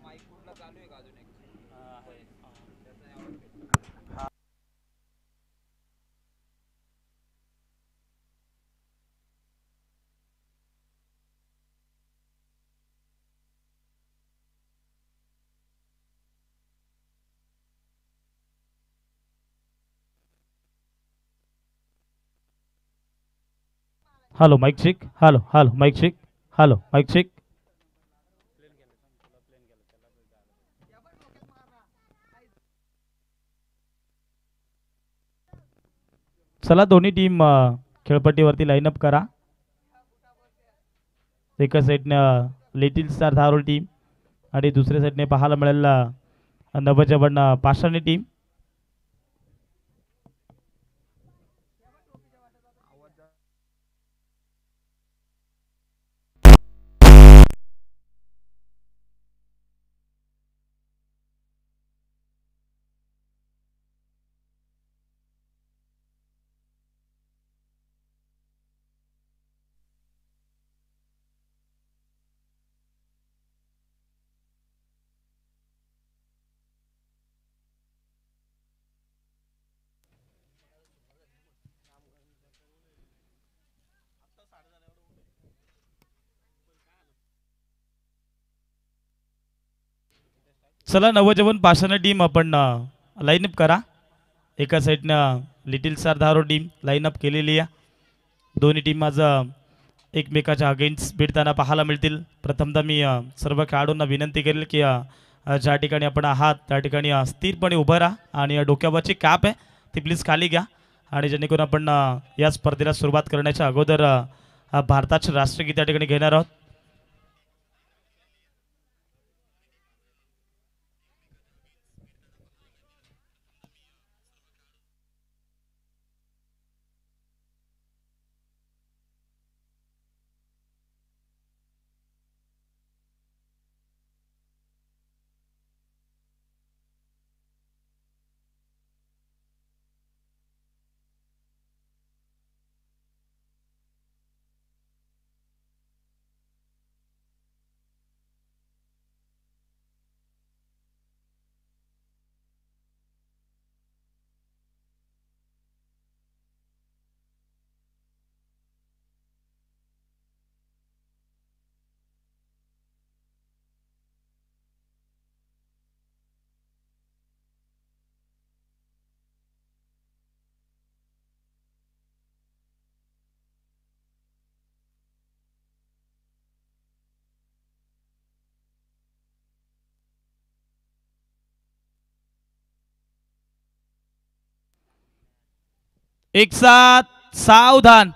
Mic पूर्ण चालू आहे का अजून एक? Hello mike check. Hello hello mike check. Hello mike check. चला दोन्ही टीम खेळपट्टीवरती लाईनअप करा. एका साईडनं लिटिल स्टार धारोळ टीम आणि दुसऱ्या साईडने पाहायला मिळेल नवजवन पाषाणी टीम. चला नवजवन पाषाण टीम आपण लाईनअप करा. एका साईडनं लिटिल स्टार धारोळ टीम लाईनअप केलेली आहे. दोन्ही टीम आज एकमेकाच्या अगेन्स्ट भिडताना पाहायला मिळतील. प्रथमतः मी सर्व खेळाडूंना विनंती करेल की ज्या ठिकाणी आपण आहात त्या ठिकाणी स्थिरपणे उभं राहा आणि डोक्यावरची कॅप आहे ती प्लीज खाली घ्या. आणि जेणेकरून आपण या स्पर्धेला सुरुवात करण्याच्या अगोदर भारताचे राष्ट्रगीत या ठिकाणी घेणार आहोत. एक साथ सावधान.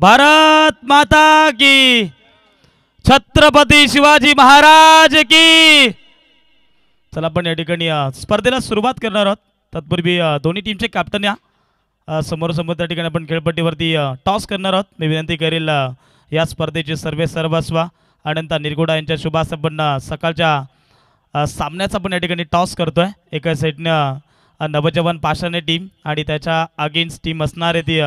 भारत माता की, छत्रपती शिवाजी महाराज की. चला आपण या ठिकाणी स्पर्धेला सुरुवात करणार आहोत. तत्पूर्वी दोन्ही टीमचे कॅप्टन या समोरासमोर त्या ठिकाणी आपण खेळपट्टीवरती टॉस करणार आहोत. मी विनंती करेल या स्पर्धेचे सर्वे सर्वस्व अनंत निरगुडा यांच्या शुभास आपण सकाळच्या सामन्याचा पण या ठिकाणी टॉस करतोय. एका साईडनं नवजवान पाषाणे टीम आणि त्याच्या अगेन्स्ट टीम असणार आहे ती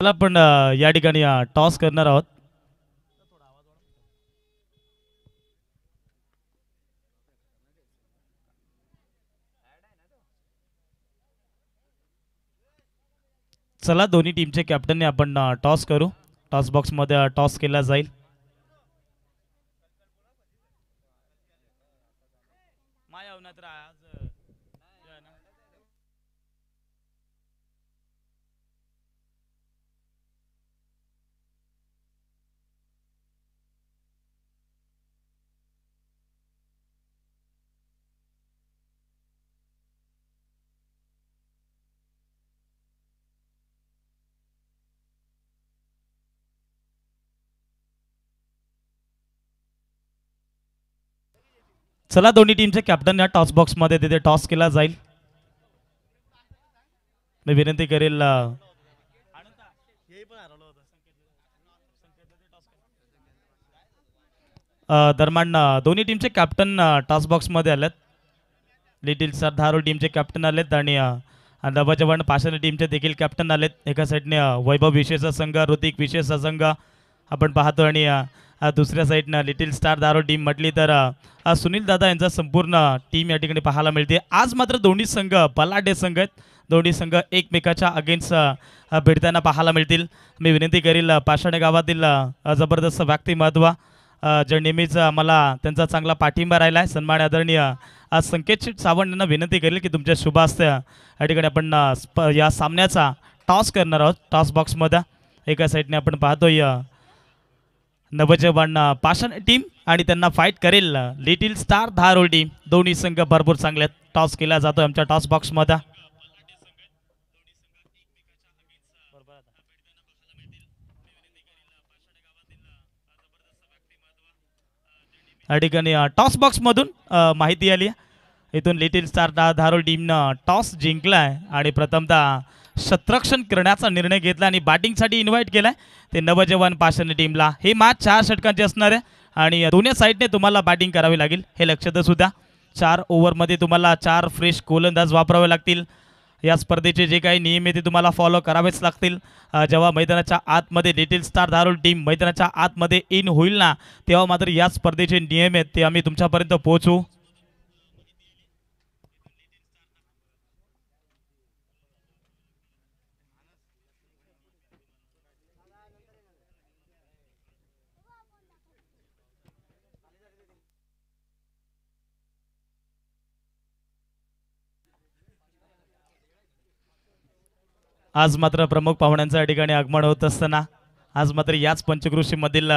मला पण या ठिकाणी टॉस करणार आहोत. चला दोन्ही टीमचे कॅप्टनने आपण टॉस करू. टॉस बॉक्समध्ये टॉस केला जाईल. चला दोन्ही टीमचे कॅप्टन या टॉस बॉक्समध्ये तिथे टॉस केला जाईल. मी विनंती करेल दरम्यान दोन्ही टीमचे कॅप्टन टॉस बॉक्समध्ये आलेत. लिटिल स्टार धारो टीमचे कॅप्टन आलेत आणि नवजवान पाषाणे टीमचे देखील कॅप्टन आलेत. एका साईडने वैभव विशेषचा संघ, ऋतिक विशेषचा संघ आपण पाहतो आणि दुसऱ्या साईडनं लिटिल स्टार धारो टीम म्हटली तर सुनील दादा यांचा संपूर्ण टीम या ठिकाणी पाहायला मिळते. आज मात्र दोन्ही संघ बलाढ्य संघ आहेत. दोन्ही संघ एकमेकाच्या अगेन्स्ट भिडताना पाहायला मिळतील. मी विनंती करील पाषाणे गावातील जबरदस्त व्यक्तिमत्व जे नेहमीच मला त्यांचा चांगला पाठिंबा राहिला आहे, सन्मान आदरणीय संकेत सावंत यांना विनंती करेल की तुमच्या शुभ हस्ते या ठिकाणी आपण या सामन्याचा टॉस करणार आहोत. टॉस बॉक्समध्ये एका साईडने आपण पाहतोय नवजवान पाषाण टीम आणि त्यांना फाईट करेल लिटिल स्टार धारोळ टीम. दोन्ही संघ भरपूर चांगले टॉस केला जातो आमच्या टॉस बॉक्समध्ये. या ठिकाणी टॉस बॉक्समधून माहिती आली आहे. इथून लिटिल स्टार धारोळ टीमनं टॉस जिंकला आहे आणि प्रथमतः शतरक्षण करण्याचा निर्णय घेतला आणि बॅटिंगसाठी इन्व्हाइट केलाय ते नवजवान पाषाणे टीमला. हे मॅच 4 षटकांची असणार आहे आणि दोन्ही साईडने तुम्हाला बॅटिंग करावी लागेल हे लक्षात असू द्या. 4 ओव्हरमध्ये तुम्हाला 4 फ्रेश गोलंदाज वापरावे लागतील. या स्पर्धेचे जे काही नियम आहे ते तुम्हाला फॉलो करावेच लागतील. जेव्हा मैदानाच्या आतमध्ये लिटिल स्टार धारोळ टीम मैदानाच्या आतमध्ये इन होईल ना, तेव्हा मात्र या स्पर्धेचे नियम आहेत ते आम्ही तुमच्यापर्यंत पोहोचवू. आज मात्र प्रमुख पाहुण्यांच्या ठिकाणी आगमन होत असताना आज मात्र याच पंचकृषीमधील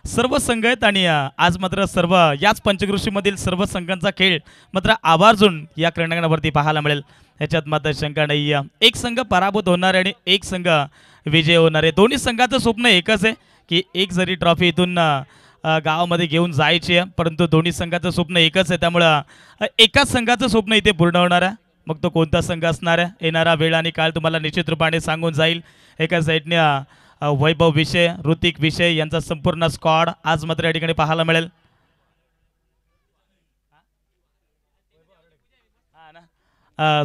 सर्व संघ आहेत आणि आज मात्र सर्व याच पंचकृषीमधील सर्व संघांचा खेळ मात्र आवर्जून या क्रीडांगणावरती पाहायला मिळेल. याच्यात मात्र शंका नाही. एक संघ पराभूत होणार आणि एक संघ विजय होणार आहे. दोन्ही संघाचं स्वप्न एकच आहे की एक जरी ट्रॉफी इथून गावामध्ये घेऊन जायची आहे, परंतु दोन्ही संघाचं स्वप्न एकच आहे. त्यामुळं एकाच संघाचं स्वप्न इथे पूर्ण होणार आहे. मग तो कोणता संघ असणार आहे येणारा वेळ आणि काळ तुम्हाला निश्चित रूपाने सांगून जाईल. एका साईडने वैभव विषय, ऋतिक विषय यांचा संपूर्ण स्क्वॉड आज मात्र या ठिकाणी पाहायला मिळेल.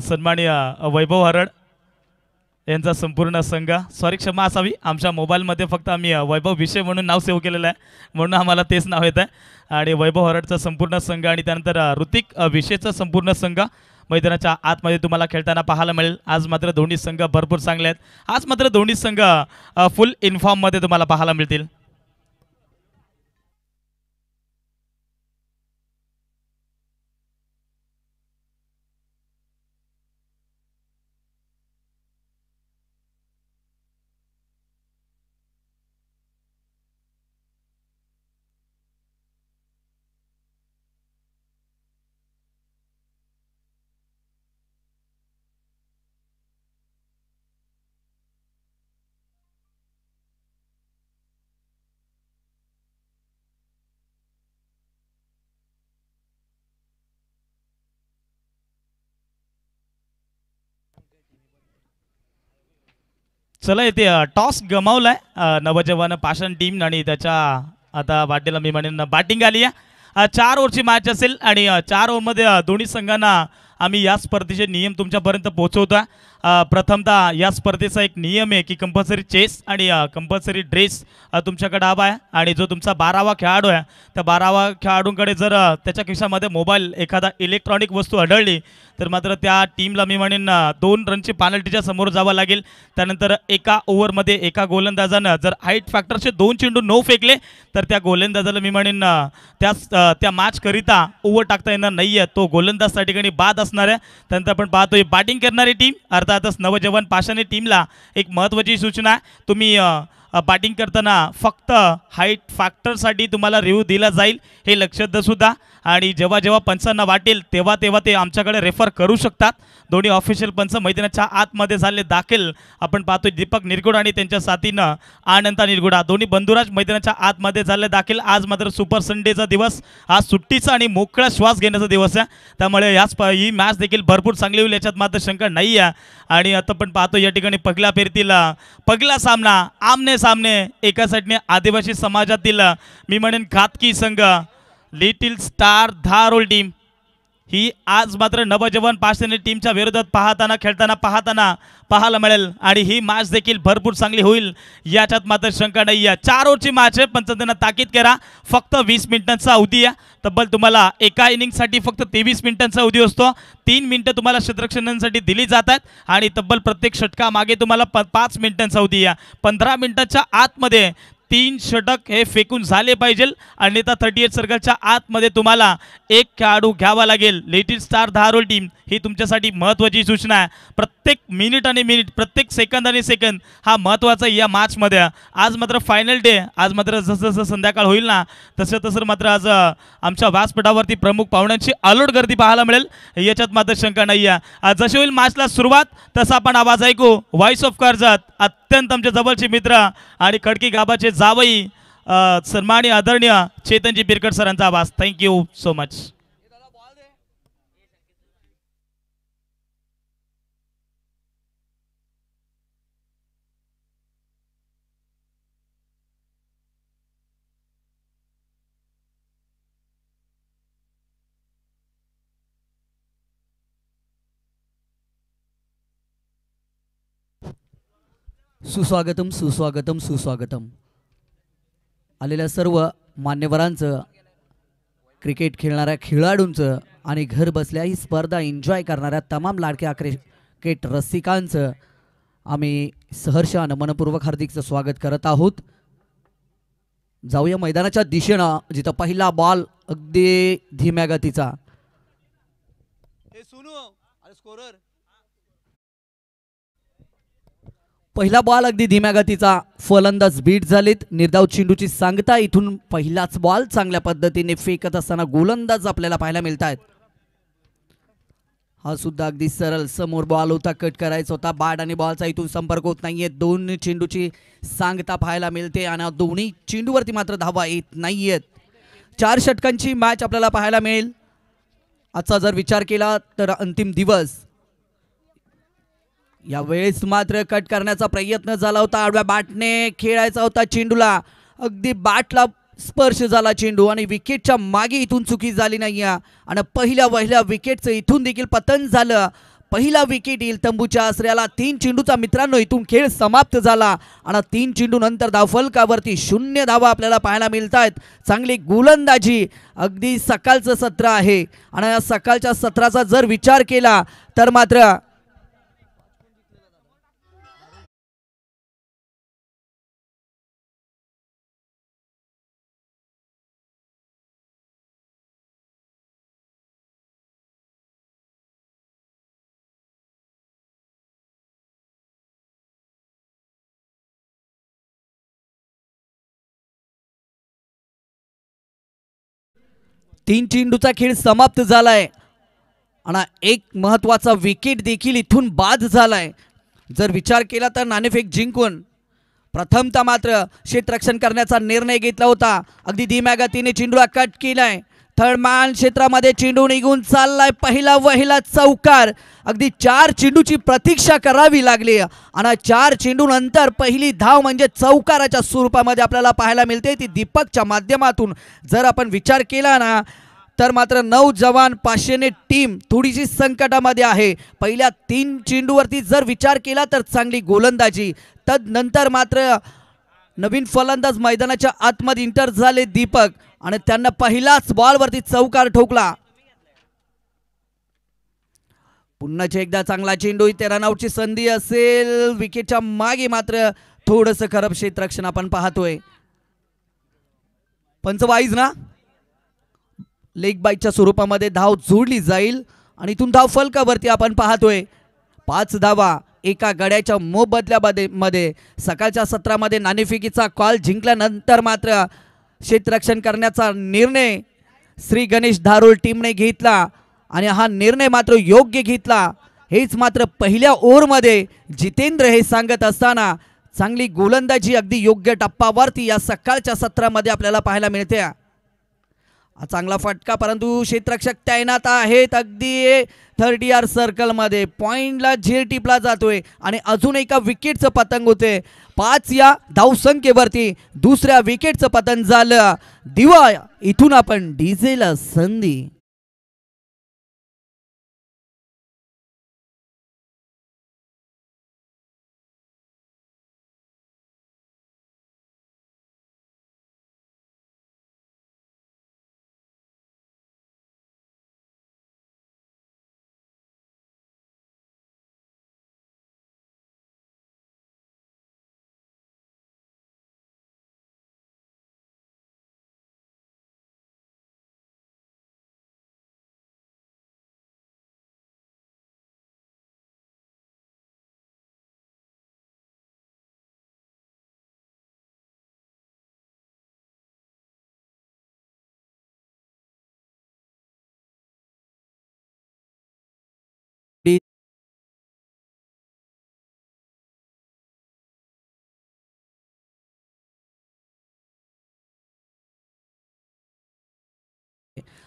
सन्माननीय वैभव हरड यांचा संपूर्ण संघ, सॉरी क्षमा असावी, आमच्या मोबाईलमध्ये फक्त आम्ही वैभव विषय म्हणून नाव सेव्ह केलेलं आहे, म्हणून आम्हाला तेच नाव येतं आहे. आणि वैभव हरडचा संपूर्ण संघ आणि त्यानंतर ऋतिक विषयचा संपूर्ण संघ मैदानाच्या आतमध्ये तुम्हाला खेळताना पाहायला मिळेल. आज मात्र दोन्ही संघ भरपूर चांगले आहेत. आज मात्र दोन्ही संघ फुल इन्फॉर्ममध्ये तुम्हाला पाहायला मिळतील. चला इथे टॉस गमावलाय नवजवान पाषाण टीम आणि त्याच्या आता वाटेला मी म्हणेन बॅटिंग आली आहे. 4 ओव्हरची मॅच असेल आणि 4 ओव्हरमध्ये दोन्ही संघांना आम्ही या स्पर्धेचे नियम तुमच्यापर्यंत पोहोचवतो. प्रथमतः या स्पर्धेचा एक नियम आहे की कंपल्सरी चेस आणि कंपल्सरी ड्रेस तुमच्याकडे हवा आहे. आणि जो तुमचा 12वा खेळाडू आहे त्या 12वा खेळाडूंकडे जर त्याच्या खिशामध्ये मोबाईल एखादा इलेक्ट्रॉनिक वस्तू आढळली तर मात्र त्या टीमला मी म्हणेन 2 रनची पेनल्टीच्या समोर जावं लागेल. त्यानंतर एका ओव्हरमध्ये एका गोलंदाजानं जर हाईट फॅक्टरचे 2 चेंडू नो फेकले तर त्या गोलंदाजाला मी म्हणेन त्या मॅचकरिता ओव्हर टाकता येणार नाही आहे, तो गोलंदाज त्या ठिकाणी बाद असणार आहे. त्यानंतर आपण पाहतोय बॅटिंग करणारी टीम अर्थातच नवजवान पाषाणी टीमला एक महत्त्वाची सूचना आहे, तुम्ही बॅटिंग करताना फक्त हाईट फॅक्टरसाठी तुम्हाला रिव्ह्यू दिला जाईल हे लक्षात असू द्या. आणि जेव्हा जेव्हा पंचांना वाटेल तेव्हा तेव्हा ते आमच्याकडे रेफर करू शकतात. दोन्ही ऑफिशियल पंच मैदानाच्या आतमध्ये झाले दाखल. आपण पाहतोय दीपक निरगुड आणि त्यांच्या साथीनं अनंता निरगुडा दोन्ही बंधुराज मैदानाच्या आतमध्ये झाले दाखल. आज मात्र सुपर संडेचा दिवस, आज सुट्टीचा आणि मोकळा श्वास घेण्याचा दिवस आहे, त्यामुळे ही मॅच देखील भरपूर चांगली होईल याच्यात मात्र शंका नाही आहे. आणि आता पण पाहतो या ठिकाणी पहिल्या फेरीतील पहिला सामना आमने सामने एका साईडने आदिवासी समाजातील मी म्हणेन घातकी संघ लिटिल स्टार धारोल टीम ही आज मात्र नवजवान पाषाणी टीमच्या विरोधात खेळताना पाहायला मिळेल. आणि ही मॅच देखील भरपूर चांगली होईल याच्यात मात्र शंका नाही आहे. 4 ओव्हरची मॅच आहे पण त्यांना ताकीद करा फक्त 20 मिनिटांचा अवधी आहे. तब्बल तुम्हाला एका इनिंगसाठी फक्त 23 मिनिटांचा अवधी असतो. 3 मिनिटं तुम्हाला क्षेत्ररक्षणासाठी दिली जातात आणि तब्बल प्रत्येक षटकामागे तुम्हाला 5 मिनिटांचा अवधी आहे. 15 मिनिटाच्या आतमध्ये 3 षटक हे फेकून झाले पाहिजे. अन्यथा 38 सर्कलच्या आतमध्ये तुम्हाला एक खेळाडू घ्यावा लागेल. लिटिल स्टार धारोल टीम ही तुमच्यासाठी महत्त्वाची सूचना आहे. प्रत्येक मिनिट आणि मिनिट, प्रत्येक सेकंद आणि सेकंद हा महत्त्वाचा या मॅचमध्ये. आज मात्र फायनल डे, आज मात्र जसं जसं संध्याकाळ होईल ना तसं मात्र आज आमच्या व्यासपीठावरती प्रमुख पाहुण्यांची अलोट गर्दी पाहायला मिळेल याच्यात मात्र शंका नाही आहे. जशी होईल मॅचला सुरुवात तसा आपण आवाज ऐकू. व्हॉइस ऑफ कर्जत अत्यंत आमचे जवळचे मित्र आणि खडकी गावाचे जावई सन्माननीय आदरणीय चेतनजी बिरकर सरांचा आवाज. Thank you so much. सुस्वागतम सुस्वागतम सुस्वागतम. आलेल्या सर्व मान्यवरांचं, क्रिकेट खेळणाऱ्या खेळाडूंचं आणि घर बसल्या ही स्पर्धा एन्जॉय करणाऱ्या तमाम लाडक्या क्रिकेट रसिकांचं आम्ही सहर्षानं मनपूर्वक हार्दिकचं स्वागत करत आहोत. जाऊया मैदानाच्या दिशेनं जिथं पहिला बॉल अगदी धीम्या गतीचा. पहिला बॉल अगदी धीम्या गतीचा, फलंदाज बीट झालेत. निर्धाव चेंडूची सांगता इथून पहिलाच बॉल चांगल्या पद्धतीने फेकत असताना गोलंदाज आपल्याला पाहायला मिळत आहेत. हा सुद्धा अगदी सरळ समोर बॉल होता, कट करायचा होता. बॅट आणि बॉलचा इथून संपर्क होत नाहीये. 2 चेंडूची सांगता पाहायला मिळते आणि दोन्ही चेंडूवरती मात्र धावा येत नाहीयेत. 4 षटकांची मॅच आपल्याला पाहायला मिळेल. आजचा जर विचार केला तर अंतिम दिवस. यावेळेस मात्र कट करण्याचा प्रयत्न झाला होता, आडव्या बॅटने खेळायचा होता चेंडूला, अगदी बॅटला स्पर्श झाला चेंडू आणि विकेटच्या मागे इथून चुकी झाली नाही आणि पहिल्या विकेटचं इथून देखील पतन झालं. पहिला विकेट येईल तंबूच्या आसऱ्याला. 3 चेंडूचा मित्रांनो इथून खेळ समाप्त झाला आणि 3 चेंडू नंतर धावफलकावरती 0 धावा आपल्याला पाहायला मिळत आहेत. चांगली गोलंदाजी, अगदी सकाळचं सत्र आहे आणि या सकाळच्या सत्राचा जर विचार केला तर मात्र तीन चेंडूचा खेळ समाप्त झालाय आणि एक महत्वाचा विकेट देखील इथून बाद झालाय. जर विचार केला तर नाणेफेक जिंकून प्रथमतः मात्र क्षेत्ररक्षण करण्याचा निर्णय घेतला होता. अगदी धीम्या गतीने चेंडूला कट केलाय. थर्डमॅन क्षेत्रामध्ये चेंडू निघून चाललाय. पहिला वहिला चौकार. अगदी 4 चेंडूची प्रतीक्षा करावी लागली आणि 4 चेंडू नंतर पहिली धाव म्हणजे चौकाराच्या स्वरूपामध्ये आपल्याला पाहायला मिळते. ती दीपकच्या माध्यमातून जर आपण विचार केला ना तर मात्र नौजवान पाचशेने टीम थोडीशी संकटामध्ये आहे. पहिल्या 3 चेंडूवरती जर विचार केला तर चांगली गोलंदाजी, तदनंतर मात्र नवीन फलंदाज मैदानाच्या आतमध्ये इंटर झाले दीपक आणि त्यांना पहिलाच बॉलवरती चौकार ठोकला. पुन्हा एकदा चांगला चेंडू, इथे रनआउटची संधी असेल. विकेटच्या मागे मात्र थोडंसं खराब क्षेत्ररक्षण आपण पाहतोय. पंच वाईज ना, लेग बाईकच्या स्वरूपामध्ये धाव जोडली जाईल आणि इथून धाव फलकावरती आपण पाहतोय 5 धावा एका गड्याच्या मोबदल्यामध्ये. सकाळच्या सत्रामध्ये नाणेफेकीचा कॉल जिंकल्यानंतर मात्र क्षेत्ररक्षण करण्याचा निर्णय श्री गणेश धारोळ टीमने घेतला आणि हा निर्णय मात्र योग्य घेतला. हेच मात्र पहिल्या ओव्हरमध्ये जितेंद्र हे सांगत असताना चांगली गोलंदाजी अगदी योग्य टप्पावरती या सकाळच्या सत्रामध्ये आपल्याला पाहायला मिळते. चांगला फटका, परंतु क्षेत्ररक्षक तैनात आहेत अगदी 30 सर्कलमध्ये. पॉइंटला झेल टिपला जातोय आणि अजून एका विकेटचं पतंग होते. 5 या धावसंख्येवरती दुसऱ्या विकेटचं पतंग झालं. दिवा इथून आपण डीजेला संधी.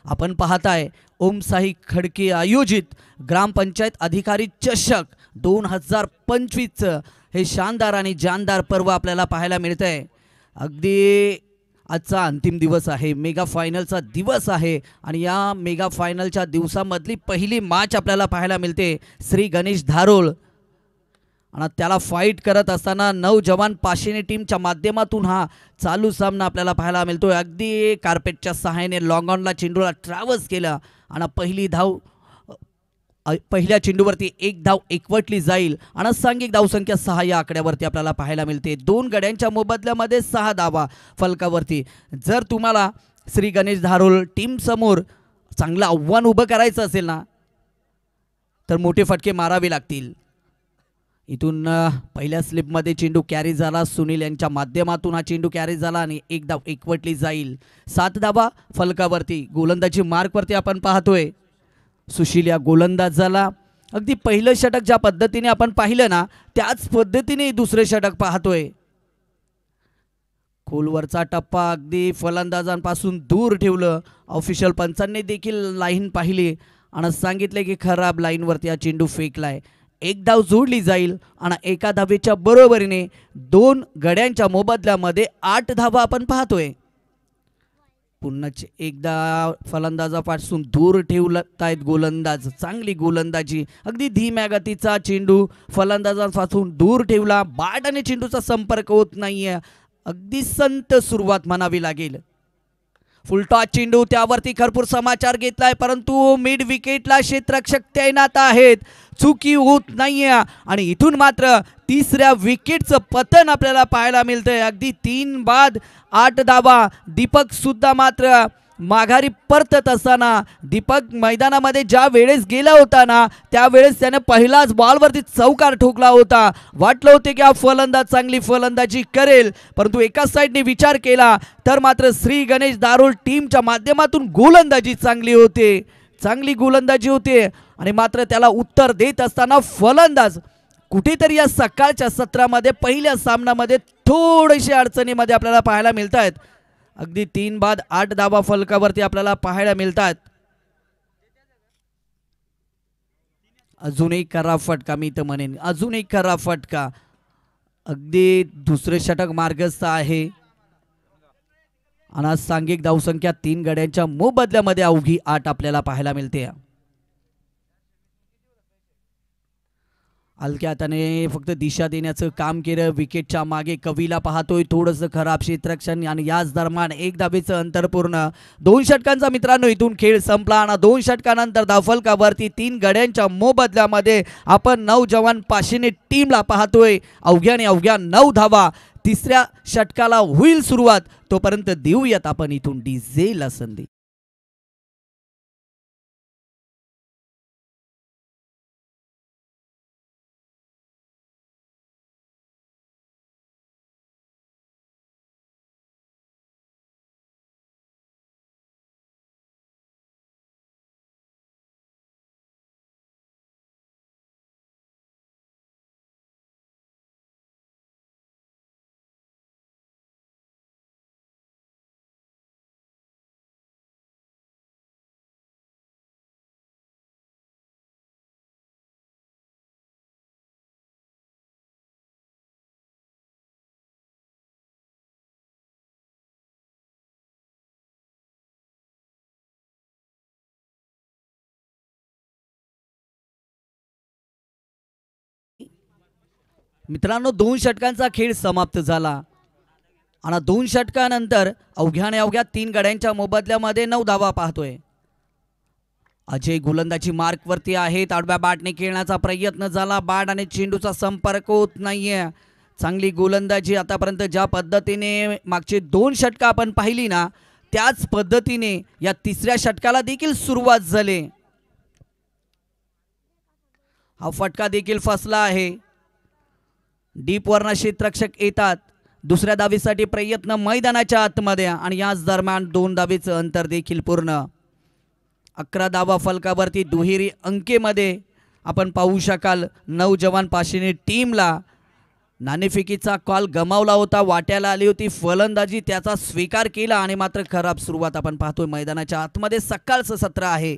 आपण पाहताय ओम साई खडके आयोजित ग्रामपंचायत अधिकारी चषक 2025 हे शानदार आणि जानदार पर्व आपल्याला पाहायला मिळतंय. अगदी आजचा अंतिम दिवस आहे, मेगा फायनलचा दिवस आहे आणि या मेगा फायनलच्या दिवसामधली पहिली मॅच आपल्याला पाहायला मिळते. श्री गणेश धारोळ आणि त्याला फाईट करत असताना नौजवान पाचशेने टीमच्या माध्यमातून हा चालू सामना आपल्याला पाहायला मिळतोय. अगदी कार्पेटच्या सहाय्याने लॉंग ऑनला चेंडूला ट्रॅव्हल्स केला आणि पहिली धाव पहिल्या चेंडूवरती 1 धाव एकवटली जाईल आणि सांघिक धावसंख्या 6 या आकड्यावरती आपल्याला पाहायला मिळते. 2 गड्यांच्या मोबदल्यामध्ये 6 धावा फलकावरती. जर तुम्हाला श्री गणेश धारोळ टीम समोर चांगलं आव्हान उभं करायचं असेल ना तर मोठे फटके मारावे लागतील. इथून पहिल्या स्लिपमध्ये चेंडू कॅरी झाला. सुनील यांच्या माध्यमातून हा चेंडू कॅरी झाला आणि 1 धाव एकवटली जाईल. 7 धावा फलकावरती. गोलंदाजी मार्कवरती आपण पाहतोय सुशील या गोलंदाज झाला. अगदी पहिलं षटक ज्या पद्धतीने आपण पाहिलं ना त्याच पद्धतीने दुसरे षटक पाहतोय. खोलवरचा टप्पा अगदी फलंदाजांपासून दूर ठेवलं. ऑफिशियल पंचांनी देखील लाईन पाहिली आणि सांगितले की खराब लाईनवरती हा चेंडू फेकलाय. 1 धाव जोडली जाईल आणि एका धावेच्या बरोबरीने 2 गड्यांच्या मोबदल्यामध्ये 8 धावा आपण पाहतोय. पुन्हा एकदा फलंदाजापासून दूर ठेवत आहेत गोलंदाज. चांगली गोलंदाजी, अगदी धीम्या गतीचा चेंडू फलंदाजांपासून दूर ठेवला. बॅट आणि चेंडूचा संपर्क होत नाहीये. अगदी संत सुरुवात म्हणावी लागेल. फुलटॉस चेंडू, त्यावरती भरपूर समाचार घेतलाय, परंतु मिड विकेटला क्षेत्ररक्षक तैनात आहेत. चुकी होत नाहीये आणि इथून मात्र तिसऱ्या विकेटचं पतन आपल्याला पाहायला मिळतंय. अगदी 3 बाद 8 धावा. दीपक सुद्धा मात्र माघारी परतत असताना, दीपक मैदानामध्ये ज्या वेळेस गेला होता ना त्यावेळेस त्याने पहिलाच बॉलवरती चौकार ठोकला होता. वाटलं होते की हा फलंदाज चांगली फलंदाजी करेल, परंतु एकाच साईडने विचार केला तर मात्र श्री गणेश दारुल टीमच्या माध्यमातून गोलंदाजी चांगली गोलंदाजी होते आणि मात्र त्याला उत्तर देत असताना फलंदाज कुठेतरी या सकाळच्या सत्रामध्ये पहिल्या सामन्यामध्ये थोडेसे अडचणीमध्ये आपल्याला पाहायला मिळत आहेत. अगदी 3 बाद 8 धावा फलकावरती आपल्याला पाहायला मिळतात. अजून एक खरा फटका, मी तर म्हणेन अजून एक खरा फटका. अगदी दुसरे षटक मार्गस्थ आहे आणि सांघिक धावसंख्या 3 गड्यांच्या मोबदल्यामध्ये अवघी 8 आपल्याला पाहायला मिळते. हलक्या हाताने फक्त दिशा देण्याचं काम केलं. विकेटच्या मागे कवीला पाहतोय, थोडंसं खराब क्षेत्ररक्षण आणि याच दरम्यान 1 धावेचं अंतर पूर्ण. 2 षटकांचा मित्रांनो इथून खेळ संपला आणि 2 षटकानंतर धावफलकावरती 3 गड्यांच्या मोबदल्यामध्ये आपण नौजवान पाशिने टीमला पाहतोय. अवघ्या 9 धावा. तिसऱ्या षटकाला होईल सुरुवात, तोपर्यंत देऊयात आपण इथून डीजेला संधी. मित्रांनो 2 षटकांचा खेळ समाप्त झाला आणि 2 षटकानंतर अवघ्या 3 गड्यांच्या मोबदल्यामध्ये 9 धावा पाहतोय. अजय गोलंदाजी मार्कवरती आहेत. आडव्या बॅटने खेळण्याचा प्रयत्न झाला, बॅट आणि चेंडूचा संपर्क होत नाहीये. चांगली गोलंदाजी आतापर्यंत ज्या पद्धतीने मागचे 2 षटक आपण पाहिली ना त्याच पद्धतीने या तिसऱ्या षटकाला देखील सुरुवात झाली. हा फटका देखील फसला आहे. डीप वरना क्षेत्ररक्षक येतात. दुसऱ्या धावेसाठी प्रयत्न मैदानाच्या आतमध्ये आणि याच दरम्यान 2 धावेचं अंतर देखील पूर्ण. 11 धावा फलकावरती दुहेरी अंकेमध्ये आपण पाहू शकाल. नौजवान पाशिने टीमला नाणेफेकीचा कॉल गमावला होता, वाट्याला आली होती फलंदाजी, त्याचा स्वीकार केला आणि मात्र खराब सुरुवात आपण पाहतोय. मैदानाच्या आतमध्ये सकाळचं सत्र आहे.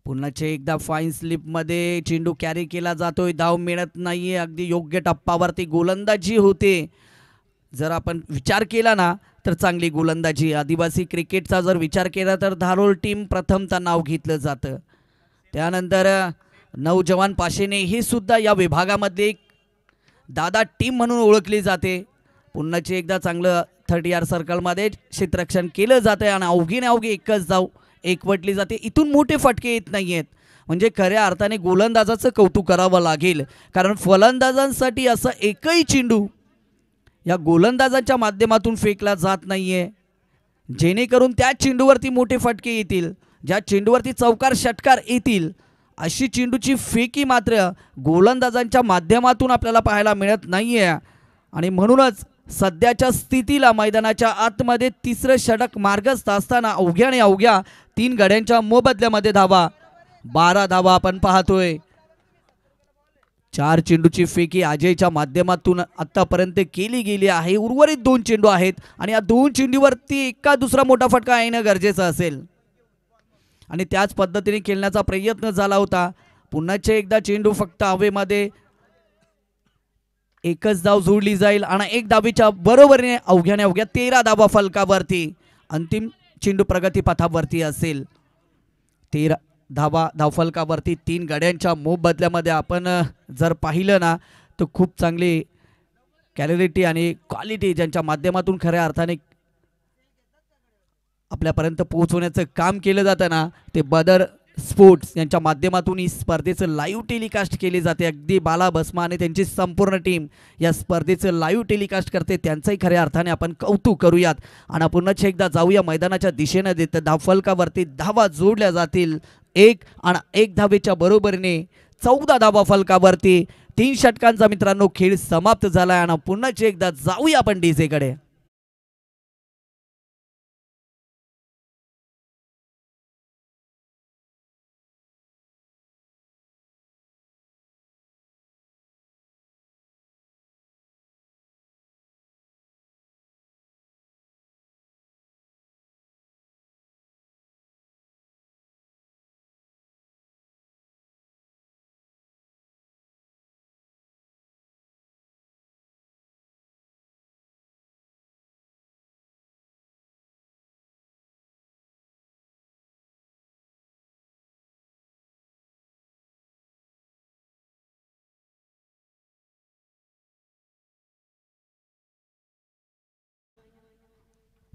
पुन्हा एकदा फाईन स्लिपमध्ये चेंडू कॅरी केला जातोय, धाव मिळत नाहीये. अगदी योग्य टप्पावरती गोलंदाजी होते. जर आपण विचार केला ना तर चांगली गोलंदाजी. आदिवासी क्रिकेटचा जर विचार केला तर धारोळ टीम प्रथमतः नाव घेतलं जातं. त्यानंतर नौजवान पाशिने ही सुद्धा या विभागामध्ये एक दादा टीम म्हणून ओळखली जाते. पुन्हा एकदा चांगलं 30 यार्ड सर्कलमध्ये क्षेत्ररक्षण केलं जातं आणि अवघी एकच धाव एकवटली जाते. इथून मोठे फटके येत नाही आहेत. म्हणजे खऱ्या अर्थाने गोलंदाजाचं कौतुक करावं लागेल, कारण फलंदाजांसाठी असं एकही चेंडू या गोलंदाजांच्या माध्यमातून फेकला जात नाहीये जेणेकरून त्या चेंडूवरती मोठे फटके येतील, ज्या चेंडूवरती चौकार षटकार येतील. अशी चेंडूची फेकी मात्र गोलंदाजांच्या माध्यमातून आपल्याला पाहायला मिळत नाहीये आणि म्हणूनच सध्याच्या स्थितीला मैदानाच्या आतमध्ये तिसरं षटक मार्गस्थ असताना अवघ्या 3 गड्यांच्या मोबदल्यामध्ये धावा 12 धावा आपण पाहतोय. 4 चेंडूची फेकी अजयच्या माध्यमातून आतापर्यंत केली गेली आहे. उर्वरित 2 चेंडू आहेत आणि या 2 चेंडूवरती एका दुसरा मोठा फटका येणं गरजेचं असेल आणि त्याच पद्धतीने खेळण्याचा प्रयत्न झाला होता. पुन्हा एकदा चेंडू फक्त हवेमध्ये एकच धाव जोडली जाईल आणि एक धावेच्या बरोबरीने अवघ्याने अवघ्या 13 धावा फलकावरती. अंतिम चेंडू प्रगती पथावरती असेल. 13 धावा धावफलकावरती 3 गड्यांच्या मोबदल्यामध्ये आपण जर पाहिलं ना तर खूप चांगली कॅलॅरिटी आणि क्वालिटी ज्यांच्या माध्यमातून खऱ्या अर्थाने आपल्यापर्यंत पोहोचवण्याचं काम केलं जातं ना ते बदर स्पोर्ट्स यांच्या माध्यमातून ही स्पर्धेचं लाईव्ह टेलिकास्ट केली जाते. अगदी बाला भस्मा आणि त्यांची संपूर्ण टीम या स्पर्धेचं लाईव्ह टेलिकास्ट करते. त्यांचंही खऱ्या अर्थाने आपण कौतुक करूयात. आणि पुन्हा एकदा जाऊया मैदानाच्या दिशेनं देत धावफलकावरती धावा जोडल्या जातील. 1 धावेच्या बरोबरीने 14 धावा फलकावरती. 3 षटकांचा मित्रांनो खेळ समाप्त झालाय. आणि पुन्हा एकदा जाऊया आपण डीजे कडे.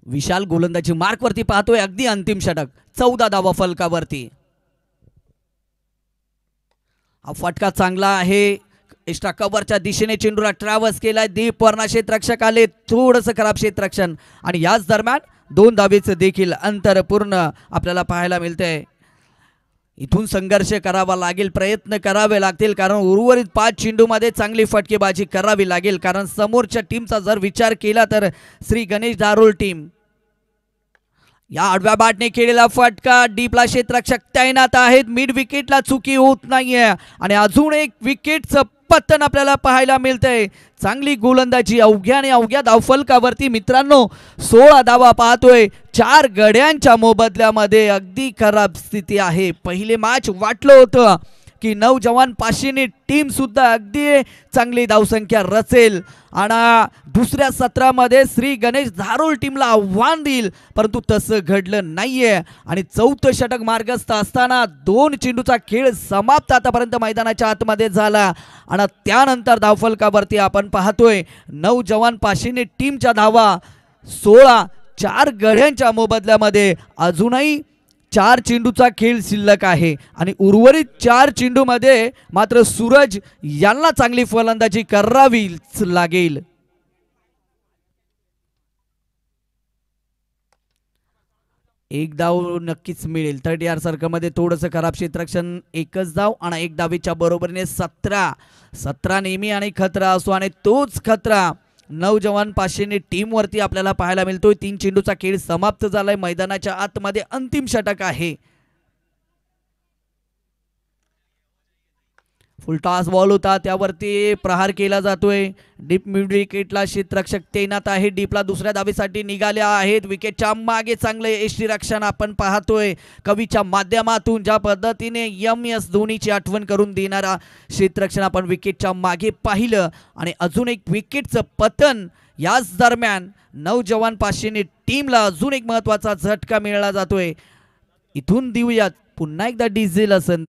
विशाल गोलंदाजी मार्कवरती पाहतोय. अगदी अंतिम षटक 14 धावा फलकावरती. हा फटका चांगला आहे. एक्स्ट्रा कव्हरच्या दिशेने चेंडूला ट्रॅव्हर्स केलाय. दीप वर्णा क्षेत्ररक्षक आले. थोडंसं खराब क्षेत्ररक्षण आणि याच दरम्यान 2 धावेचं देखील अंतर पूर्ण आपल्याला पाहायला मिळतंय. इथून संघर्ष करावा लागेल, प्रयत्न करावे लागतील कारण उर्वरित 5 चेंडूमध्ये चांगली फटकेबाजी करावी लागेल. कारण समोरच्या टीमचा जर विचार केला तर श्री गणेश धारोळ टीम या आडव्या बॅटने केलेला फटका डीपला क्षेत्ररक्षक तैनात आहेत. मिड विकेटला चुकी होत नाहीये आणि अजून एक विकेटचं पतन आपल्याला पाहायला मिळतंय. चांगली गोलंदाजी अवघ्याने अवघ्या धावफलकावरती मित्रांनो 16 धावा पाहतोय. 4 गड्यांच्या मोबदल्यामध्ये अगदी खराब स्थिती आहे. पहिले मॅच वाटलं होतं की नौजवान पाचशेने टीम सुद्धा अगदी चांगली धावसंख्या रचेल आणि दुसऱ्या सत्रामध्ये श्री गणेश धारोळ टीमला आव्हान देईल, परंतु तसं घडलं नाहीये. आणि 4थं षटक मार्गस्थ असताना 2 चेंडूचा खेळ समाप्त आतापर्यंत मैदानाच्या आतमध्ये झाला. आणि त्यानंतर धावफलकावरती आपण पाहतोय नौजवान पाचशेने टीमच्या धावा 16. 4 गड्यांच्या मोबदल्यामध्ये अजूनही 4 चेंडूचा खेळ शिल्लक आहे आणि उर्वरित 4 चेंडूमध्ये मात्र सूरज यांना चांगली फलंदाजी करावीच लागेल. एक धाव नक्कीच मिळेल. 30 यार्ड सर्कलमध्ये थोडंसं खराब क्षेत्ररक्षण. एकच धाव आणि 1 धावेच्या बरोबरीने 17 नेहमी आणि खतरा असतो आणि तोच खतरा नौजवान पाचशेने टीम वरती आपल्याला पाहायला मिळतोय. 3 चेंडूचा खेळ समाप्त झालाय. मैदानाच्या आतमध्ये अंतिम षटक आहे. फुल टॉस बॉल होता त्यावरती प्रहार केला जातोय. डीप मिड विकेटला क्षेत्ररक्षक तैनात आहे. डीपला दुसऱ्या धावेसाठी निघाल्या आहेत. विकेटच्या मागे चांगले यष्टी रक्षण आपण पाहतोय. कवीच्या माध्यमातून ज्या पद्धतीने MS धोनीची आठवण करून देणारा क्षेत्ररक्षण आपण विकेटच्या मागे पाहिलं आणि अजून एक विकेटचं पतन. याच दरम्यान नौजवान पाचशेने टीमला अजून एक महत्त्वाचा झटका मिळाला जातोय. इथून देऊयात पुन्हा एकदा डिझेल असन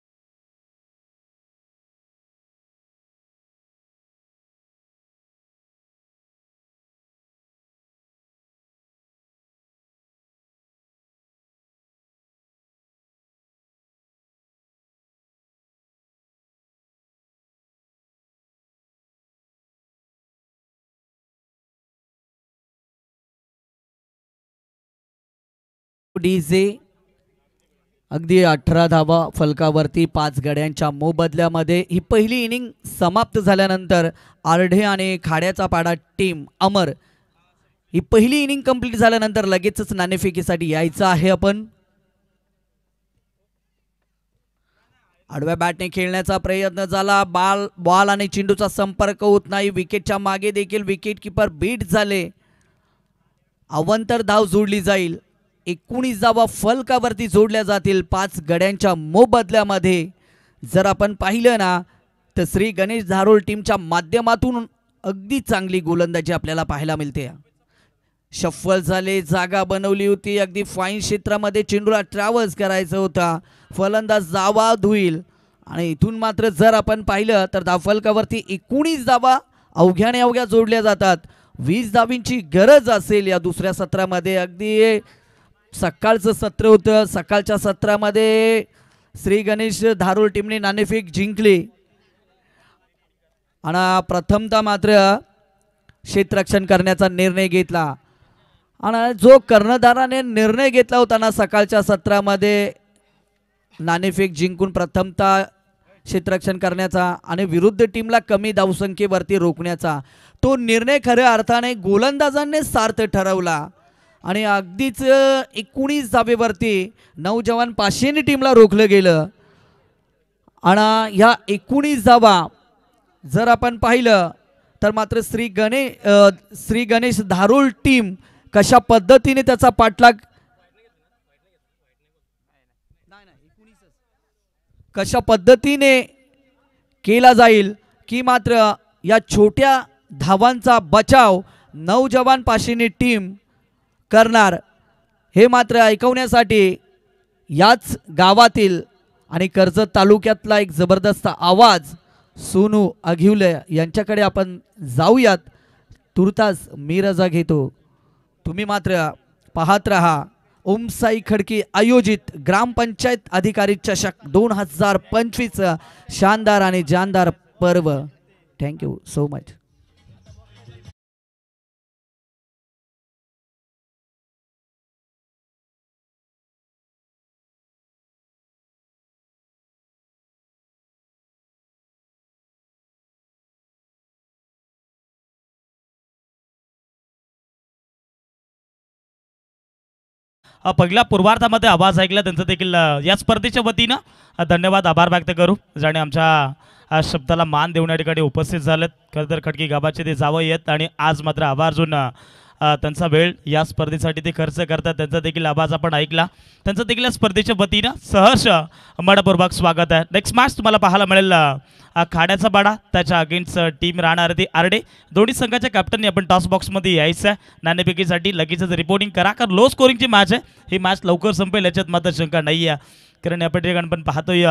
डीजे. अगदी 18 धावा फलकावरती 5 गड्यांच्या मोबदल्यामध्ये ही पहिली इनिंग समाप्त झाल्यानंतर आर्ढे आणि खाड्याचा पाडा टीम अमर ही पहिली इनिंग कंप्लीट झाल्यानंतर लगेचच नाणेफेकीसाठी यायचं आहे. आपण आडव्या बॅटने खेळण्याचा प्रयत्न झाला. बॉल आणि चेंडूचा संपर्क होत नाही. विकेटच्या मागे देखील विकेट किपर बीट झाले. अवंतर धाव जोडली जाईल. 19 धावा फलकावरती जोडल्या जातील 5 गड्यांच्या मोबदल्यामध्ये. जर आपण पाहिलं ना तर श्री गणेश धारोळ टीमच्या माध्यमातून अगदी चांगली गोलंदाजी आपल्याला पाहायला मिळते. शफ्फल झाले, जागा बनवली होती, अगदी फाईन क्षेत्रामध्ये चेंडूला ट्रॅव्हल्स करायचं होता, फलंदाज जावा धुईल आणि इथून मात्र जर आपण पाहिलं तर धावफलकावरती 19 धावा अवघ्याने अवघ्या जोडल्या जातात. 20 धावींची गरज असेल या दुसऱ्या सत्रामध्ये. अगदी सकाळचं सत्र होतं, सकाळच्या सत्रामध्ये श्री गणेश धारोळ टीमने नाणेफेक जिंकली आणि प्रथमतः मात्र क्षेत्ररक्षण करण्याचा निर्णय घेतला. आणि जो कर्णधाराने निर्णय घेतला होता ना सकाळच्या सत्रामध्ये नाणेफेक जिंकून प्रथमतः क्षेत्ररक्षण करण्याचा आणि विरुद्ध टीमला कमी धावसंख्येवरती रोखण्याचा, तो निर्णय खऱ्या अर्थाने गोलंदाजांनी सार्थ ठरवला आणि अगदीच 19 धावेवरती नौजवान पाचशेनी टीमला रोखलं गेलं. आणि ह्या 19 धावा जर आपण पाहिलं तर मात्र श्री गणेश धारोळ टीम कशा पद्धतीने त्याचा पाठलाग कशा पद्धतीने केला जाईल की मात्र या छोट्या धावांचा बचाव नौजवान पाचशेनी टीम करणार हे मात्र ऐकवण्यासाठी याच गावातील आणि कर्जत तालुक्यातला एक जबरदस्त आवाज सोनू अघिवले यांच्याकडे आपण जाऊयात. तुर्तास मी रजा घेतो. तुम्ही मात्र पाहत रहा ओमसाई खडकी आयोजित ग्रामपंचायत अधिकारी चषक 2025 शानदार आणि जानदार पर्व. Thank you so much. पहिल्या पूर्वार्धामध्ये आवाज ऐकला त्यांचं देखील या स्पर्धेच्या वतीनं धन्यवाद आभार व्यक्त करू ज्याने आमच्या शब्दाला मान देऊन या ठिकाणी उपस्थित झालेत. खरं तर खडकी गावाचे ते जावं येत आणि आज मात्र आवर्जून त्यांचा वेळ या स्पर्धेसाठी ते खर्च करतात. त्यांचा देखील आवाज आपण ऐकला. त्यांचं देखील या स्पर्धेच्या वतीनं सहर्ष मनपूर्वक स्वागत आहे. नेक्स्ट मॅच तुम्हाला पाहायला मिळेल खाड्याचा बाडा त्याच्या अगेन्स्ट टीम राहणार ती आरडे. दोन्ही संघाच्या कॅप्टननी आपण टॉस बॉक्समध्ये यायचं आहे. नाणेफेकीसाठी लगेचच रिपोर्टिंग करा कारण लो स्कोरिंगची मॅच आहे. ही मॅच लवकर संपेल याच्यात मात्र शंका नाही आहे. कारण या ठिकाणी आपण पाहतोय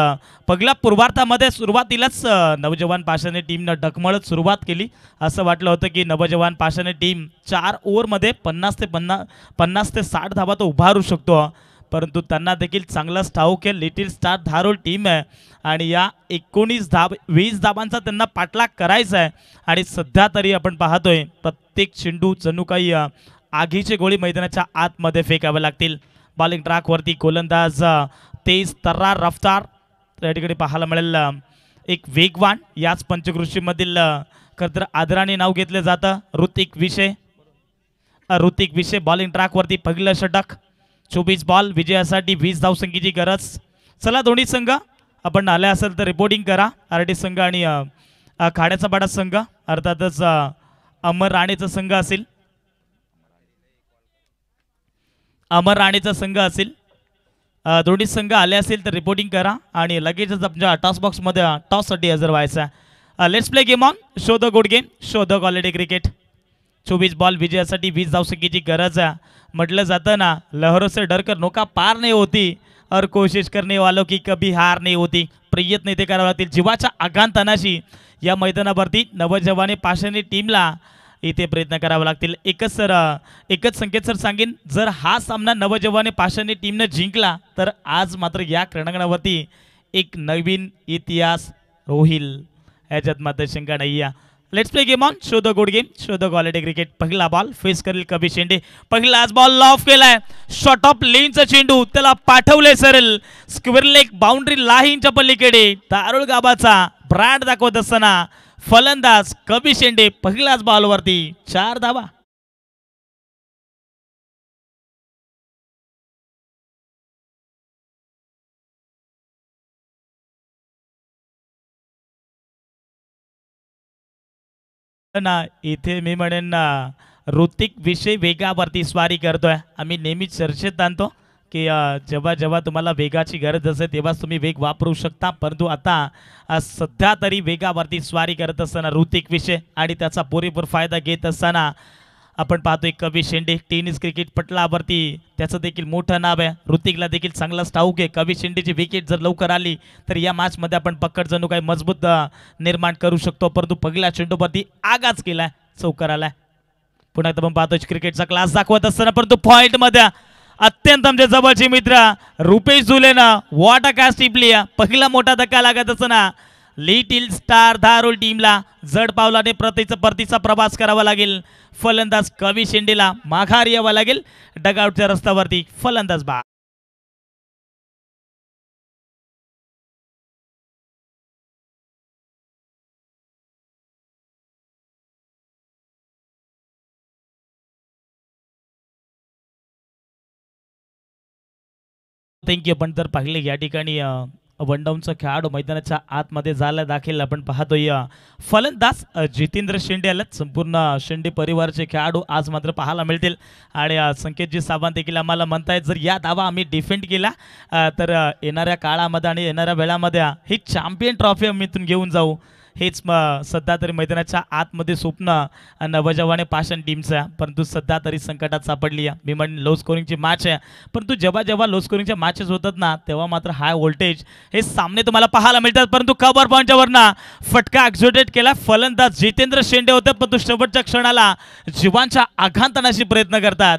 पहिल्या पूर्वार्धामध्ये सुरुवातीलाच नवजवान पाषाणे टीमनं ढकमळत सुरुवात केली. असं वाटलं होतं की नवजवान पाषाणे टीम 4 ओव्हरमध्ये 50 ते 60 धावा तो उभारू शकतो. परंतु त्यांना देखील चांगलाच ठाऊक आहे लिटिल स्टार धारोळ टीम आहे आणि या 20 धावांचा त्यांना पाठलाग करायचा आहे. आणि सध्या तरी आपण पाहतोय प्रत्येक चेंडू जणू काही आगीची गोळी मैदानाच्या आतमध्ये फेकावे लागतील. बॉलिंग ट्रॅकवरती गोलंदाज तेज तर्रार रफ्तार त्या ठिकाणी पाहायला मिळेल. एक वेगवान याच पंचकृषीमधील खरं आदराने नाव घेतलं जातं ऋतिक विषय बॉलिंग ट्रॅकवरती पहिलं षटक. 24 बॉल विजयासाठी 20 धावसंख्येची गरज. चला दोन्ही संघ आपण आले असेल तर रिपोर्टिंग करा. आरडी संघ आणि खाड्याचा बाडा संघ अर्थातच अमर राणेचा संघ असेल. अमर राणेचा संघ असेल. दोन्ही संघ आले असेल तर रिपोर्टिंग करा आणि लगेचच आपल्या टॉस बॉक्समध्ये टॉससाठी हजर व्हायचा. Let's play game on. Show the good game, show the quality cricket. 24 ball विजयासाठी 20 धावसंख्येची गरज आहे. म्हटलं जातं ना लहरों से डरकर नौका पार नाही होती और कोशिश करने वालों की कभी हार नाही होती. प्रयत्न इथे करावे लागतील जीवाच्या आगांतानाशी या मैदानावरती नवजवाने पाषाणे टीमला इथे प्रयत्न करावे लागतील. एकच संकेत सर सांगेन जर हा सामना नवजवाने पाषाणे टीमने जिंकला तर आज मात्र या क्रीडांगणावरती एक नवीन इतिहास होईल ह्याच्यात मात्र शंका नाही आहे. Let's play game on. Show the good game, show the quality cricket. पहिला बॉल फेस करेल कबीर शेंडे. पहिलाच बॉल ऑफ केलाय. शॉट ऑफ लेनचा चेंडू त्याला पाठवले सरळ स्क्वेअर लेग बाउंड्री लाईनच्या पलीकडे. धारोळ गावाचा ब्रँड दाखवत असताना फलंदाज कबीर शेंडे पहिल्याच बॉलवरती 4 धावा. ना इथे मी म्हणेन ऋतिक विषय वेगावरती स्वारी करतोय. आम्ही नेहमी चर्चेत आणतो की जेव्हा जेव्हा तुम्हाला वेगाची गरज असेल तेव्हाच तुम्ही वेग वापरू शकता, परंतु आता सध्या तरी वेगावरती स्वारी करत असताना ऋतिक विषय आणि त्याचा पुरेपूर फायदा घेत असताना आपण पाहतोय कवी शेंडे. टेनिस क्रिकेट पटलावरती त्याचं देखील मोठं नाव आहे. ऋतिकला देखील चांगलाच ठाऊक आहे. कवी शेंडेची विकेट जर लवकर आली तर या मॅचमध्ये आपण पकड जणू काही मजबूत निर्माण करू शकतो, परंतु पहिल्या चेंडूवरती आगाच केलाय, चौकार आलाय. पुन्हा एकदा आपण पाहतोय क्रिकेटचा क्लास दाखवत असताना, परंतु पॉइंटमध्ये अत्यंत आमचे जवळचे मित्र रुपेश जुलेनं वॉट अ कॅच टिपली. पहिला मोठा धक्का लागत असताना लिटिल स्टार धारोल टीमला जड पावलाने परतीचा प्रवास करावा लागेल. फलंदाज कवी शेंडेला माघारी यावं लागेल. डगआउटच्या रस्त्यावरती फलंदाज बा. थँक्यू. पण जर पाहिले या ठिकाणी वन डाऊनचा खेळाडू मैदानाच्या आतमध्ये झाला दाखल आपण पाहतोय. फलंदाज जितेंद्र शेंडे आलेत. संपूर्ण शेंडे परिवाराचे खेळाडू आज मात्र पाहायला मिळतील आणि संकेतजी सावंत देखील आम्हाला म्हणतायत जर या धावा आम्ही डिफेंड केला तर येणाऱ्या काळामध्ये आणि येणाऱ्या वेळामध्ये ही चॅम्पियन ट्रॉफी आम्ही इथून घेऊन जाऊ. हेच सध्या तरी मैदानाच्या आतमध्ये स्वप्न नवजवाने पाषाण टीमचं, परंतु सध्या तरी संकटात सापडली आहे. मी म्हणेन लो स्कोरिंगची मॅच आहे, परंतु जेव्हा जेव्हा लो स्कोरिंगच्या मॅचेस होतात ना तेव्हा मात्र हाय व्होल्टेज हे सामने तुम्हाला पाहायला मिळतात. परंतु कव्हर पॉईंटवरनं फटका एक्झिक्युट केला. फलंदाज जितेंद्र शेंडे होते, परंतु शेवटच्या क्षणाला जीवांच्या आघात आणण्याचे प्रयत्न करतात.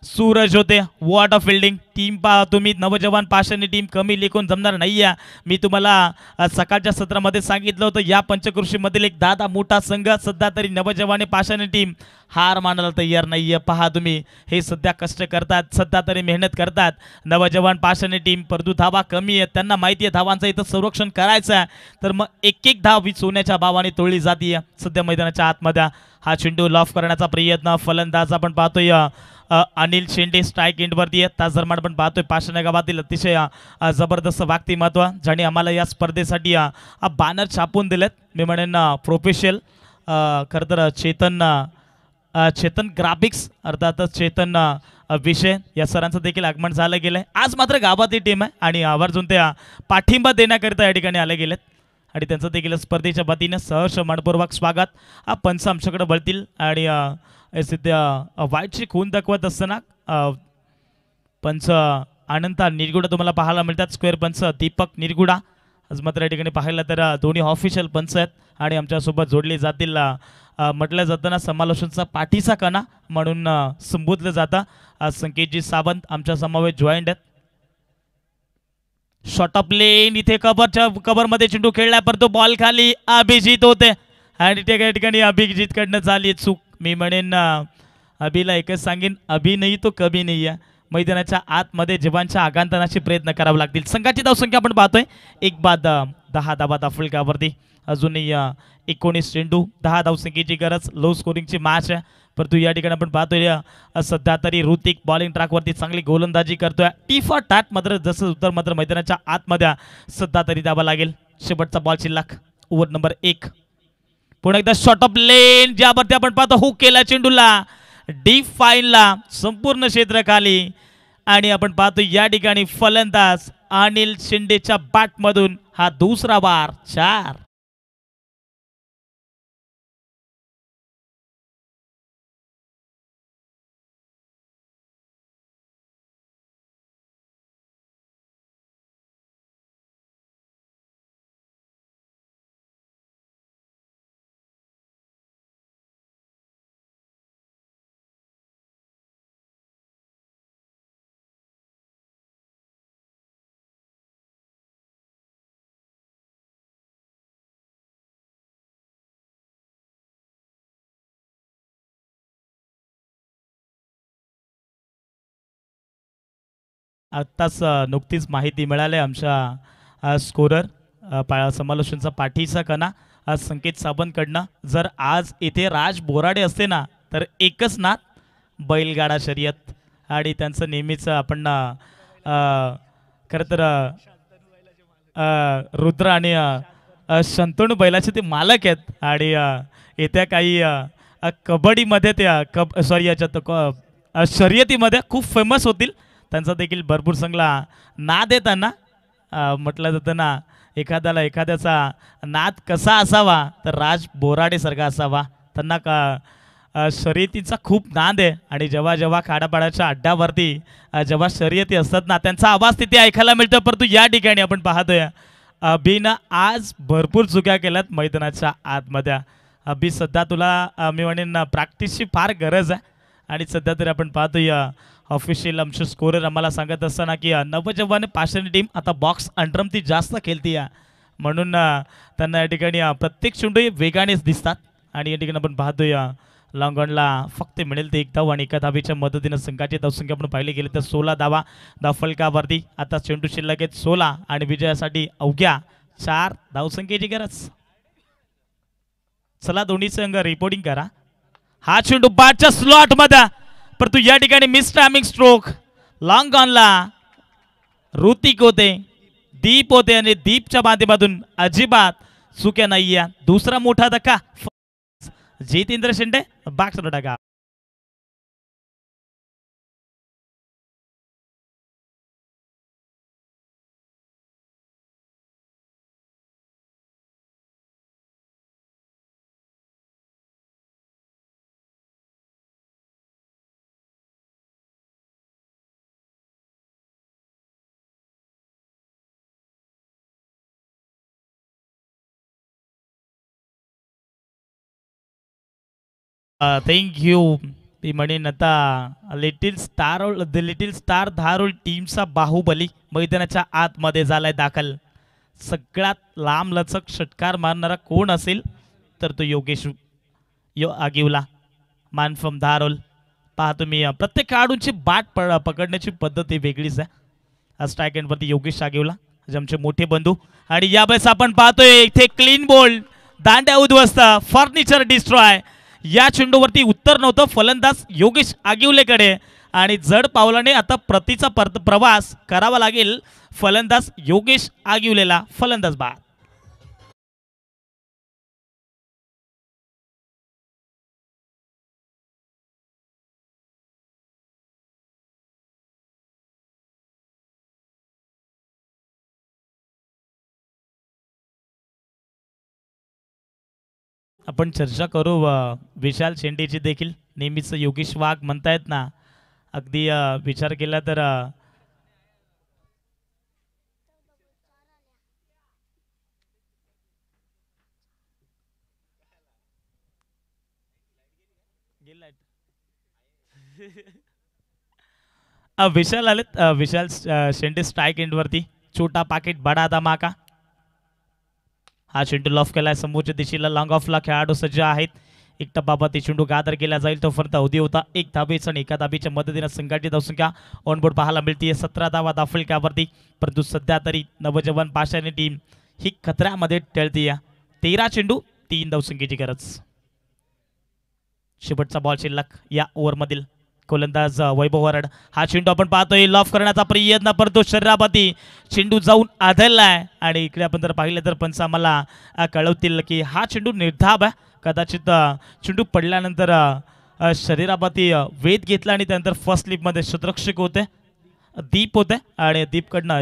सूरज होते. वॉट ऑफ फिल्डिंग टीम तुम्ही नवजवान पाषाणी टीम कमी लेखून जमणार नाही आहे. मी तुम्हाला सकाळच्या सत्रामध्ये सांगितलं होतं या पंचकृषीमधील एक दादा मोठा संघ सध्या तरी नवजवान पाषाणी टीम हार मानायला तयार नाही आहे. पहा तुम्ही हे सध्या कष्ट करतात, सध्या तरी मेहनत करतात नवजवान पाषाणी टीम, परंतु धावा कमी आहेत. त्यांना माहिती आहे धावांचं इथं संरक्षण करायचं आहे, तर मग एक एक धाव ही सोन्याच्या भावाने तोडली जाते. सध्या मैदानाच्या आतमध्ये हा चेंडू लॉफ करण्याचा प्रयत्न. फलंदाज आपण पाहतोय अनिल शेंडे स्ट्राईक एंडवरती आहे. तास दरम्यान पण पाहतोय पाषाण गावातील अतिशय जबरदस्त व्यक्तिमत्व ज्याने आम्हाला या स्पर्धेसाठी बॅनर छापून दिलेत. मी म्हणेन प्रोफेशनल खरं तर चेतन ग्राफिक्स अर्थातच चेतन विषय या सरांचं देखील आगमन झालं गेलं आहे. आज मात्र गावातील टीम आहे आणि आवर्जून त्या पाठिंबा देण्याकरिता या ठिकाणी आले गेलेत आणि त्यांचं देखील स्पर्धेच्या वतीने सहर्ष मनपूर्वक स्वागत. पंच आमच्याकडे वळतील आणि सध्या वाईटची खून दाखवत असताना पंच अनंत निरगुडा तुम्हाला पाहायला मिळतात. स्क्वेअर पंच दीपक निरगुडा आज मात्र या ठिकाणी पाहायला तर दोन्ही ऑफिशियल पंच आहेत आणि आमच्यासोबत जोडले जातील. म्हटलं जाताना समालोचनचा पाठीचा कणा म्हणून संबोधलं जातं. संकेतजी सावंत आमच्या समावेश जॉईंट आहेत. शॉट ऑफ लेन इथे कव्हरमध्ये चेंडू खेळला, परंतु बॉल खाली अभिजित होते आणि त्या ठिकाणी अभिजित कडनं झाली चूक. मी म्हणेन अभिला एकच सांगेन, अभि नाही तो कभी नाही आहे. मैदानाच्या आतमध्ये जीवांच्या आगांतनाचे प्रयत्न करावे लागतील. संघाची धावसंख्या आपण पाहतोय 1 बाद 10 धावा दाफुलकावरती. अजूनही 19 चेंडू 10 धावसंख्येची गरज. लो स्कोरिंगची मॅच आहे, परंतु या ठिकाणी आपण पाहतोय सध्या तरी ऋतिक बॉलिंग ट्रॅकवरती चांगली गोलंदाजी करतोय. टी फॉर टॅट मात्र जसं उत्तर मात्र मैदानाच्या आतमध्ये सध्या तरी द्यावा लागेल. शेवटचा बॉल शिल्लक ओव्हर नंबर 1. पुन्हा एकदा शॉट ऑफ लेन ज्यावरती आपण पाहतो हुक केला चेंडूला डीप फाईनला संपूर्ण क्षेत्र खाली आणि आपण पाहतो या ठिकाणी फलंदाज अनिल शिंदेच्या बॅटमधून हा दुसरा वार 4. आत्ताच नुकतीच माहिती मिळाली आमच्या स्कोरर समालोचनचा पाठीचा कणा संकेत सावंतकडनं. जर आज इथे राज बोराडे असते ना तर एकच नात बैलगाडा शर्यत आणि त्यांचं नेहमीच आपण खरं तर रुद्र आणि शंतनू बैलाचे ते मालक आहेत आणि येत्या काही कबड्डीमध्ये त्या सॉरी याच्यात शर्यतीमध्ये खूप फेमस होतील. त्यांचा देखील भरपूर चांगला नाद आहे त्यांना. म्हटलं जातं ना, एखाद्याचा नाद कसा असावा तर राज बोराडेसारखा असावा. त्यांना शर्यतीचा खूप नाद आहे आणि जेव्हा जेव्हा खाडापाड्याच्या अड्ड्यावरती जेव्हा शर्यती असतात ना, त्यांचा आवाज तिथे ऐकायला मिळतो. परंतु या ठिकाणी आपण पाहतोय अभिनं आज भरपूर चुक्या केल्यात मैदानाच्या आतमध्ये. अभि सध्या तुला मी म्हणेन प्रॅक्टिसची फार गरज आहे आणि सध्या तरी आपण पाहतोय ऑफिशियल आमचे स्कोरर आम्हाला सांगत असताना की नवजवान पाषाणी टीम आता बॉक्स अंडरमती जास्त खेळती आहे, म्हणून त्यांना या ठिकाणी प्रत्येक चेंडू वेगानेच दिसतात. आणि या ठिकाणी आपण पाहतोय लॉंगॉनला फक्त मिळेल ते 1 धाव आणि 1 धावेच्या मदतीनं संघाची धावसंख्या आपण पाहिली गेली तर 16 धावा धावफलकावरती. आता चेंडू शिल्लक आहेत 16 आणि विजयासाठी अवघ्या 4 धावसंख्येची गरज. चला दोन्ही संघ रिपोर्टिंग करा. हा चेंडू बॅटच्या स्लॉट मध्ये, परंतु या ठिकाणी मिस टायमिंग स्ट्रोक. लॉंग ऑनला ऋतिक होते, दीप होते आणि दीपच्या माध्यमातून अजिबात चुक्या नाहीये. दुसरा मोठा धक्का जितेंद्र शेंडे बाक्स टाका. Thank you. मी म्हणेन आता लिटिल स्टार धारोळ टीमचा बाहुबली मैदानाच्या आतमध्ये झालाय दाखल. सगळ्यात लांब लचक षटकार मारणारा कोण असेल तर तो योगेश आगिवला मान फ्रॉम धारोल. पहा तुम्ही प्रत्येक खेळाडूंची बाट पकडण्याची पद्धत ही वेगळीच आहे. स्ट्राईक एंडवरती योगेश आगिवला आमचे मोठे बंधू. आणि यावेळेस आपण पाहतोय इथे क्लीन बोल्ड, दांड्या उद्ध्वस्त, फर्निचर डिस्ट्रॉय. या चेंडूवरती उत्तर नव्हतं फलंदाज योगेश आगिवलेकडे आणि जड पावलाने आता प्रतीचा प्रवास करावा लागेल फलंदाज योगेश आगिवलेला. फलंदाज बाद. आपण चर्चा करू विशाल शेंडेची देखील. नेहमीच योगेश वाघ म्हणतायत ना, अगदी विचार केला तर विशाल आलेत. विशाल शेंडे स्ट्राईक एंडवरती. छोटा पाकिट बडा धमाका. हा चेंडू लॉफ केलाय समोरच्या दिशेला. लॉंग ऑफला खेळाडू सज्ज आहेत. एक टप्पावरती चेंडू गादर केला जाईल तोपर्यंत अवधी होता 1 धावेचा आणि 1 धावेच्या मदतीने संघाची धावसंख्या ऑनबोर्ड पाहायला मिळते 17 धावा धावफलकावरती. परंतु सध्या तरी नवजवान पाषाणी टीम ही खतऱ्यामध्ये टळतीये. 13 चेंडू 3 धावसंख्येची गरज. शेवटचा बॉल शिल्लक या ओव्हरमधील. गोलंदाज वैभव वरड. हा चेंडू आपण पाहतोय लॉफ करण्याचा प्रयत्न, परंतु शरीरावरती चेंडू जाऊन आदळलाय. आणि इकडे आपण जर पाहिलं तर पंच आम्हाला कळवतील की हा चेंडू निर्धाव आहे. कदाचित चेंडू पडल्यानंतर शरीरावरती वेध घेतला आणि त्यानंतर फर्स्ट स्लिपमध्ये क्षेत्ररक्षक होते दीप होते आणि दीपकडनं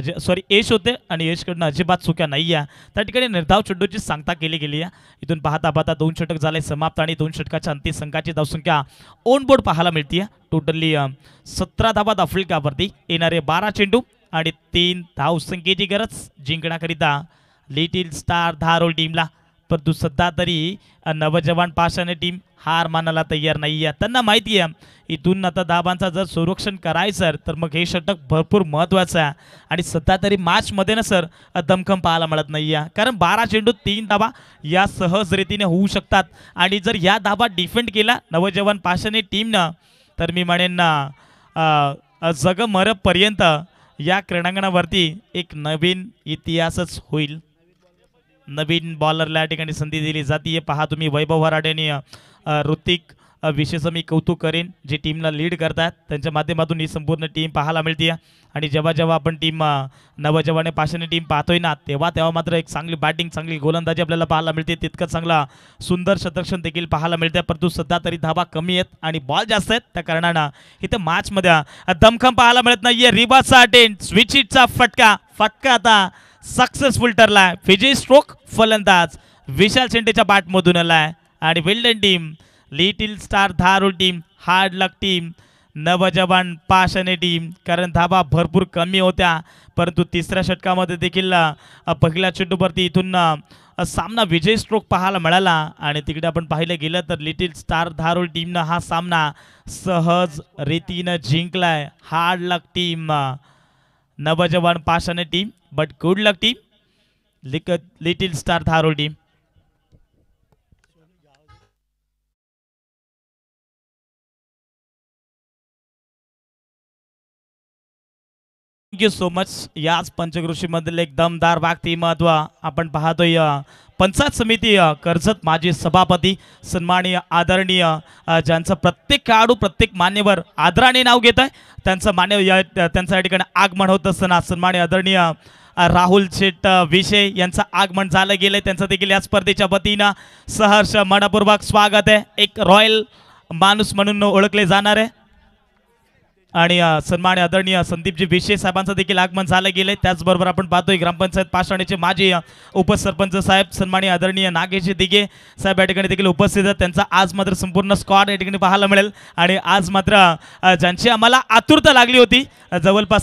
यश होते आणि यशकडनं अजिबात चुक्या नाही आहे. त्या ठिकाणी निर्धाव चेंडूची सांगता केली गेली आहे. इथून पाहता 2 षटक झाले समाप्त आणि 2 षटकाच्या अंती संघाची धावसंख्या ऑन बोर्ड पाहायला मिळते. टोटली 17 धावा धावफलकावरती. येणारे 12 चेंडू आणि 3 धावसंख्येची गरज जिंकण्याकरिता लिटिल स्टार धारोळ टीमला. परंतु सध्या तरी नवजवान पाषाणी टीम हार मानायला तयार नाही आहे. त्यांना माहिती आहे इथून आता धाबांचा जर संरक्षण करायचं तर मग हे षटक भरपूर महत्त्वाचं आहे. आणि सध्या तरी मॅचमध्ये ना सर दमखम पाहायला मिळत नाही आहे, कारण 12 चेंडू 3 धाबा या सहज रीतीने होऊ शकतात. आणि जर या धाबा डिफेंड केला नवजवान पाषाणी टीमनं तर मी म्हणेन ना जग मरपर्यंत या क्रीडांगणावरती एक नवीन इतिहासच होईल. नवीन बॉलरला या ठिकाणी संधी दिली जाते. पहा तुम्ही वैभव वराडे आणि ऋतिक विशेष मी कौतुक करेन जे टीमला लीड करतात त्यांच्या माध्यमातून ही संपूर्ण टीम पाहायला मिळते. आणि जेव्हा जेव्हा आपण टीम नवजवाने पाषाणी टीम पाहतोय ना तेव्हा मात्र एक चांगली बॅटिंग चांगली गोलंदाजी आपल्याला पाहायला मिळते. तितकंच चांगला सुंदर शतरक्षण देखील पाहायला मिळते. परंतु सध्या तरी धावा कमी आहेत आणि बॉल जास्त आहेत त्या कारणानं इथे मॅचमध्ये दमखम पाहायला मिळत नाहीये. रिबाचा अटेम्प्ट स्विच हिटचा फटका आता सक्सेसफुल ठरलाय. विजय स्ट्रोक फलंदाज विशाल शेंडेच्या बॅटमधून आलाय. आणि well done team little star Dharur team hard luck team Navjawan Pashane team कारण धाबा भरपूर कमी होत्या परंतु तिसऱ्या षटकामध्ये देखील पहिल्या चेंडूवरती इथून सामना विजय स्ट्रोक पाहायला मिळाला. आणि तिकडे आपण पाहिलं गेलं तर लिटिल स्टार धारूर टीमनं हा सामना सहज रीतीनं जिंकलाय. Hard luck team Navjawan Pashane team but good luck team little star Dharur team. Thank you so much. याच पंचकृषीमधील एक दमदार व्यक्तिमत्व आपण पाहतोय पंचायत समिती कर्जत माजी सभापती सन्माननीय आदरणीय ज्यांचं प्रत्येक खेळाडू प्रत्येक मान्यवर आदराने नाव घेत आहे त्यांचं त्यांच्या या ठिकाणी आगमन होत असताना सन्माननीय आदरणीय राहुल शेट विषय यांचं आगमन झालं गेलंय. त्यांचं देखील या स्पर्धेच्या वतीनं सहर्ष मनपूर्वक स्वागत आहे. एक रॉयल माणूस म्हणून ओळखले जाणार आहे. आणि सन्माननीय आदरणीय संदीपजी विशे साहेबांचं देखील आगमन झालं गेलंय. त्याचबरोबर आपण पाहतोय ग्रामपंचायत पाषाणेचे माजी उपसरपंच साहेब सन्माननीय आदरणीय नागेश दिघे साहेब या ठिकाणी देखील उपस्थित आहेत. त्यांचा आज मात्र संपूर्ण स्क्वॉड या ठिकाणी पाहायला मिळेल. आणि आज मात्र ज्यांची आम्हाला आतुरता लागली होती जवळपास